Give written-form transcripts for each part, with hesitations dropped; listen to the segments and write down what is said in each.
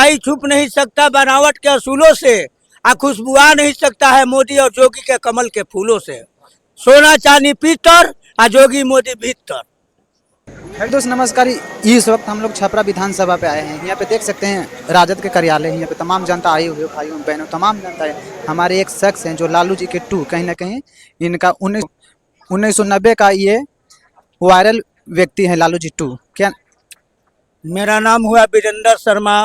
सच्चाई छुप नहीं सकता बनावट के असूलों से, खुशबू आ नहीं सकता है मोदी और जोगी के कमल के फूलों से। सोना चांदी पीतर, जोगी मोदी भीतर। हेलो दोस्त नमस्कार। इस वक्त हम लोग छपरा विधानसभा पे आए हैं। यहाँ पे देख सकते हैं राजद के कार्यालय है। यहाँ पे तमाम जनता आई हुई है, भाइयों बहनों तमाम जनता है। हमारे एक शख्स हैं जो लालू जी के टू कहीं ना कहीं इनका 1990 का ये वायरल व्यक्ति है लालू जी टू। क्या मेरा नाम हुआ वीरेंद्र शर्मा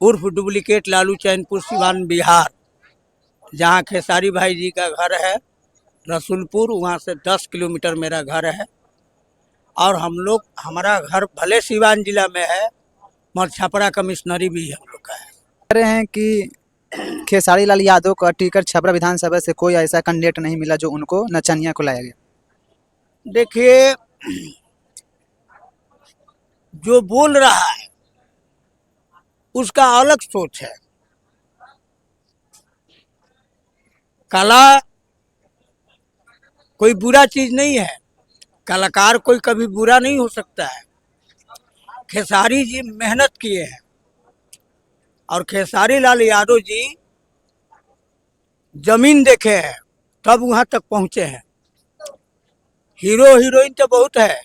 उर्फ डुप्लीकेट लालू, चैनपुर सिवान बिहार, जहाँ खेसारी भाई जी का घर है रसूलपुर, वहाँ से 10 किलोमीटर मेरा घर है। और हमारा घर भले सिवान जिला में है मगर छपरा कमिश्नरी भी हम लोग का है। कह रहे हैं कि खेसारी लाल यादव का टिकट छपरा विधानसभा से कोई ऐसा कैंडिडेट नहीं मिला जो उनको नचनिया को लाया गया। देखिए, जो बोल रहा है उसका अलग सोच है। कला कोई बुरा चीज नहीं है, कलाकार कोई कभी बुरा नहीं हो सकता है। खेसारी जी मेहनत किए हैं और खेसारी लाल यादव जी जमीन देखे हैं तब वहां तक पहुंचे हैं। हीरो हीरोइन तो बहुत है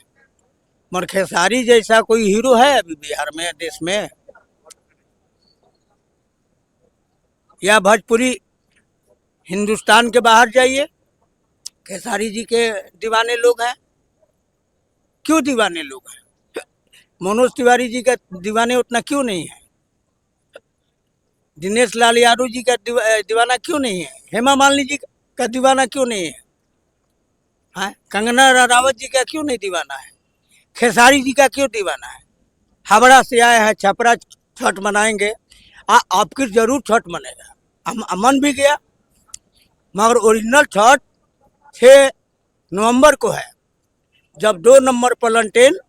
मगर खेसारी जैसा कोई हीरो है अभी बिहार में, देश में? या भोजपुरी हिंदुस्तान के बाहर जाइए, खेसारी जी के दीवाने लोग हैं। क्यों दीवाने लोग हैं? मनोज तिवारी जी का दीवाने उतना क्यों नहीं है? दिनेश लाल यादव जी का दीवाना क्यों नहीं है? हेमा मालिनी जी का दीवाना क्यों नहीं है? हाँ, कंगना राणावत जी का क्यों नहीं दीवाना है? खेसारी जी का क्यों दीवाना है? हावड़ा से आए हैं, छपरा छठ मनाएंगे। आपकी जरूर छठ मनेगा, मन भी गया, मगर ओरिजिनल छठ 6 नवंबर को है। जब 2 नंबर प्लांटेन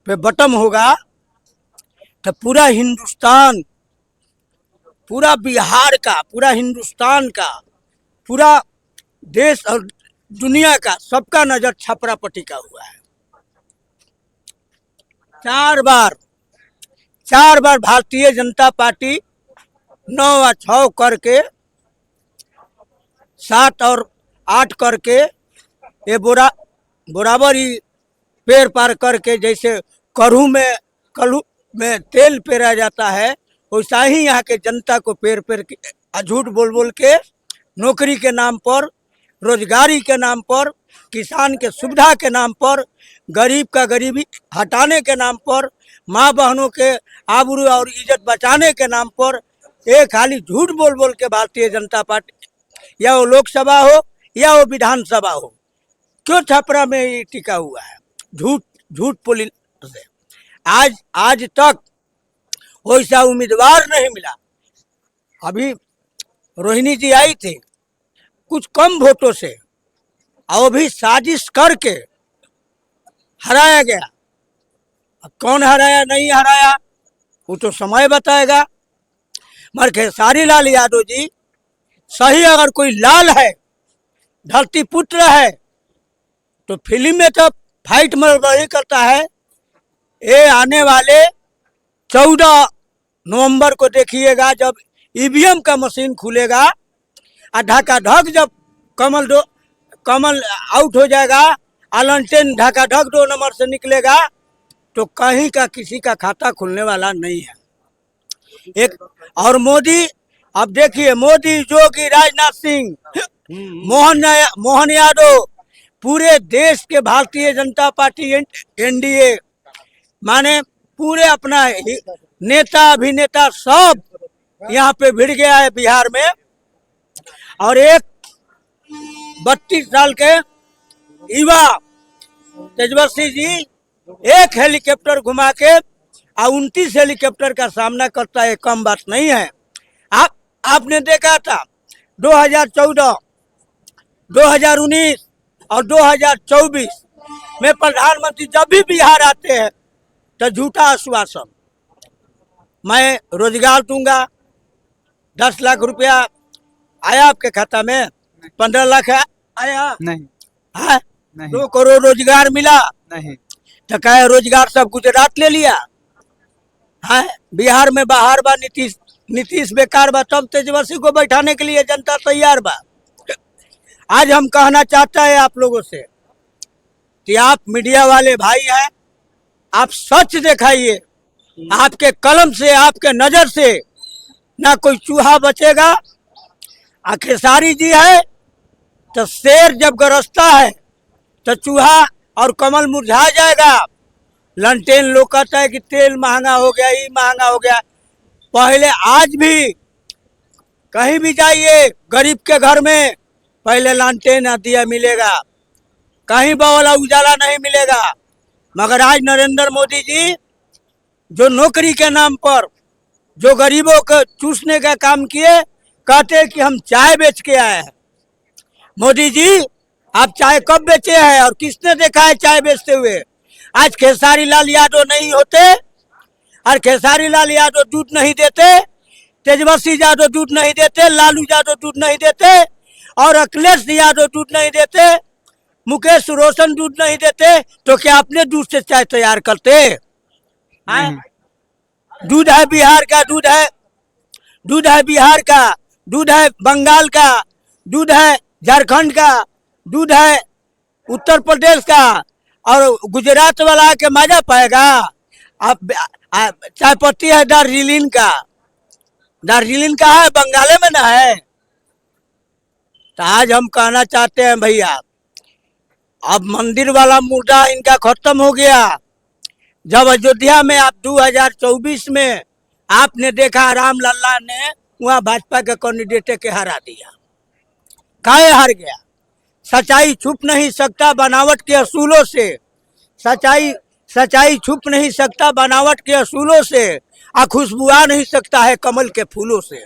पे बटम होगा तो पूरा हिंदुस्तान, पूरा बिहार का, पूरा हिंदुस्तान का, पूरा देश और दुनिया का सबका नजर छपरा पर टिका हुआ है। 4 बार भारतीय जनता पार्टी 9 और 6 करके 7 और 8 करके ये बराबर ही पेड़ पार करके, जैसे कलू में तेल पेरा जाता है वैसा ही यहाँ के जनता को पेर के झूठ बोल के नौकरी के नाम पर, रोजगारी के नाम पर, किसान के सुविधा के नाम पर, गरीब का गरीबी हटाने के नाम पर, माँ बहनों के आबरू और इज्जत बचाने के नाम पर एक खाली झूठ बोल के भारतीय जनता पार्टी, या वो लोकसभा हो या वो विधानसभा हो, क्यों छपरा में ये टिका हुआ है? झूठ पुलिस से आज तक वैसा उम्मीदवार नहीं मिला। अभी रोहिणी जी आई थी कुछ कम वोटों से, और भी साजिश करके हराया गया। अब कौन हराया नहीं हराया वो तो समय बताएगा। मगर खेसारी लाल यादव जी सही, अगर कोई लाल है, धरती पुत्र है, तो फिल्म में तो फाइट मरबड़ी करता है। ये आने वाले 14 नवंबर को देखिएगा, जब ईवीएम का मशीन खुलेगा और ढकाढक जब कमल आउट हो जाएगा, अलंटेन ढकाढक 2 नंबर से निकलेगा, तो कहीं का किसी का खाता खुलने वाला नहीं है। एक और मोदी, अब देखिए मोदी, जोगी, राजनाथ सिंह, मोहन यादव, पूरे देश के भारतीय जनता पार्टी एनडीए माने पूरे अपना नेता अभिनेता सब यहाँ पे भिड़ गया है बिहार में। और एक 32 साल के युवा तेजस्वी जी एक हेलीकॉप्टर घुमा के 29 हेलीकॉप्टर का सामना करता है, कम बात नहीं है। आपने देखा था 2014, 2019 और 2024 में प्रधानमंत्री जब भी बिहार आते हैं तो झूठा आश्वासन, मैं रोजगार दूंगा, 10 लाख रुपया आया आपके खाता में, 15 लाख आया नहीं, है? नहीं। 2 करोड़ रोजगार मिला नहीं, तो कहे रोजगार सब गुजरात ले लिया। है बिहार में बाहर बा नीतीश नीतीश बेकार बा, तब तेजस्वी को बैठाने के लिए जनता तैयार बा। आज हम कहना चाहते हैं आप लोगों से कि आप मीडिया वाले भाई हैं, आप सच दिखाइए। आपके कलम से, आपके नजर से ना कोई चूहा बचेगा। खेसारी जी है तो शेर जब गरजता है तो चूहा और कमल मुरझा जाएगा। लंटेन लोग कहता है कि तेल महंगा हो गया, ये महंगा हो गया। पहले आज भी कहीं भी जाइए गरीब के घर में पहले लालटेन दिया मिलेगा, कहीं वाला उजाला नहीं मिलेगा। मगर आज नरेंद्र मोदी जी जो नौकरी के नाम पर जो गरीबों को चूसने का काम किए, कहते हैं कि हम चाय बेच के आए हैं। मोदी जी आप चाय कब बेचे हैं और किसने देखा है चाय बेचते हुए? आज खेसारी लाल यादव नहीं होते और खेसारी लाल यादव दूध नहीं देते, तेजस्वी यादव दूध नहीं देते, लालू यादव दूध नहीं देते और अखिलेश यादव दूध नहीं देते, मुकेश रोशन दूध नहीं देते, तो क्या अपने दूध से चाय तैयार करते? दूध है बिहार का, दूध है बिहार का, दूध है बंगाल का, दूध है झारखंड का, दूध है उत्तर प्रदेश का, और गुजरात वाला के मजा पाएगा? आप चाय पत्ती है दार्जिलिंग का, दार्जिलिंग का है, बंगाले में ना है। तो आज हम कहना चाहते हैं भैया, अब मंदिर वाला मुद्दा इनका खत्म हो गया। जब अयोध्या में आप 2024 में आपने देखा राम लल्ला ने वहाँ भाजपा के कैंडिडेट के हरा दिया। काहे हार गया? सच्चाई छुप नहीं सकता बनावट के असूलों से, सच्चाई छुप नहीं सकता बनावट के असूलों से, खुशबू आ नहीं सकता है कमल के फूलों से।